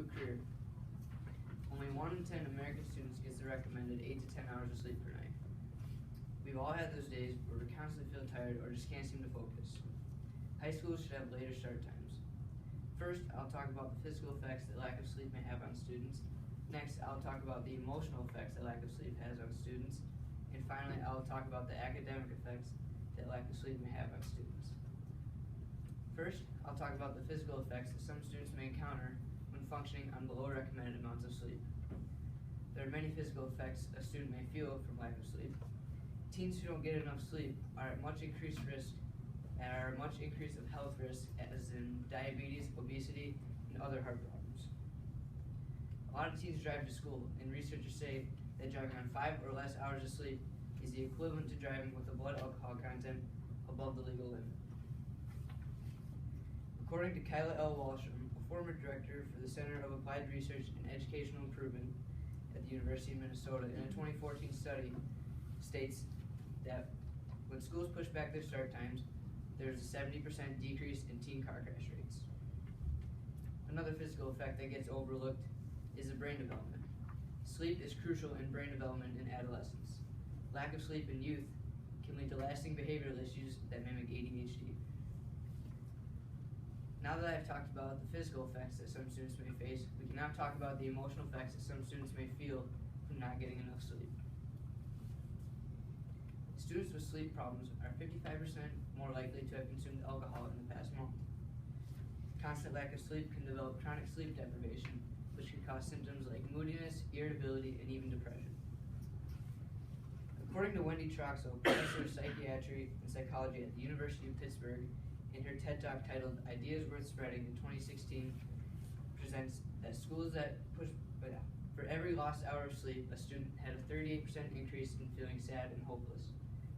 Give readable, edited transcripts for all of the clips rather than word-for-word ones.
Krier. Only 1 in 10 American students gets the recommended 8 to 10 hours of sleep per night. We've all had those days where we constantly feel tired or just can't seem to focus. High schools should have later start times. First, I'll talk about the physical effects that lack of sleep may have on students. Next, I'll talk about the emotional effects that lack of sleep has on students. And finally, I'll talk about the academic effects that lack of sleep may have on students. First, I'll talk about the physical effects that some students may encounter when functioning on below recommended amounts of sleep. There are many physical effects a student may feel from lack of sleep. Teens who don't get enough sleep are at much increased risk of health risks, as in diabetes, obesity, and other heart problems. A lot of teens drive to school, and researchers say that driving on 5 or less hours of sleep is the equivalent to driving with a blood alcohol content above the legal limit. According to Kyla L. Wallstrom, a former director for the Center of Applied Research and Educational Improvement at the University of Minnesota, in a 2014 study, states that when schools push back their start times, there's a 70% decrease in teen car crash rates. Another physical effect that gets overlooked is the brain development. Sleep is crucial in brain development in adolescence. Lack of sleep in youth can lead to lasting behavioral issues that mimic ADHD. Now that I've talked about the physical effects that some students may face, we can now talk about the emotional effects that some students may feel from not getting enough sleep. Students with sleep problems are 55% more likely to have consumed alcohol in the past month. Constant lack of sleep can develop chronic sleep deprivation, which can cause symptoms like moodiness, irritability, and even depression. According to Wendy Troxel, professor of psychiatry and psychology at the University of Pittsburgh, in her TED Talk titled Ideas Worth Spreading in 2016, presents that schools that for every lost hour of sleep, a student had a 38% increase in feeling sad and hopeless.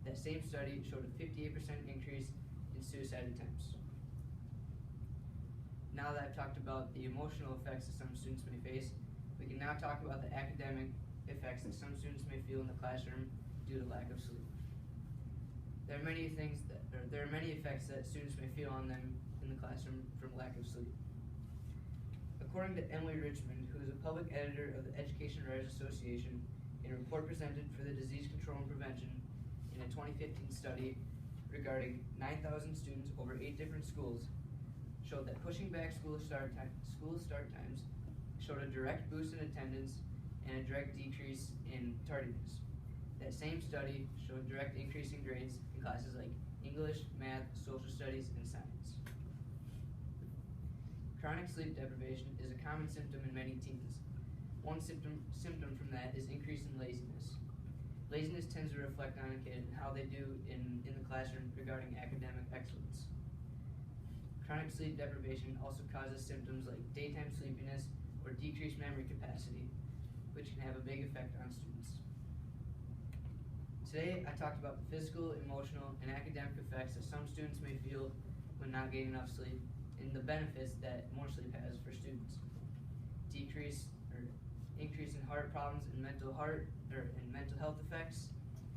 That same study showed a 58% increase in suicide attempts. Now that I've talked about the emotional effects that some students may face, we can now talk about the academic effects that some students may feel in the classroom due to lack of sleep. There are many effects that students may feel on them in the classroom from lack of sleep. According to Emily Richmond, who is a public editor of the Education Writers Association, in a report presented for the Disease Control and Prevention in a 2015 study regarding 9,000 students over 8 different schools, showed that pushing back school start times showed a direct boost in attendance and a direct decrease in tardiness. That same study showed direct increase in grades in classes like English, math, social studies, and science. Chronic sleep deprivation is a common symptom in many teens. One symptom from that is increase in laziness. Laziness tends to reflect on a kid and how they do in the classroom regarding academic excellence. Chronic sleep deprivation also causes symptoms like daytime sleepiness or decreased memory capacity, which can have a big effect on students. Today, I talked about the physical, emotional, and academic effects that some students may feel when not getting enough sleep, and the benefits that more sleep has for students. Increase in heart problems and mental health effects,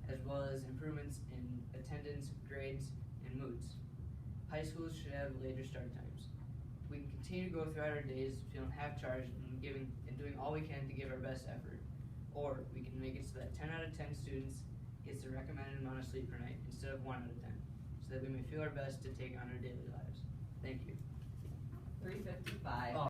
as well as improvements in attendance, grades, and moods. High schools should have later start times. We can continue to go throughout our days feeling half-charged and doing all we can to give our best effort, or we can make it so that 10 out of 10 students gets the recommended amount of sleep per night instead of 1 out of 10, so that we may feel our best to take on our daily lives. Thank you. 3:55.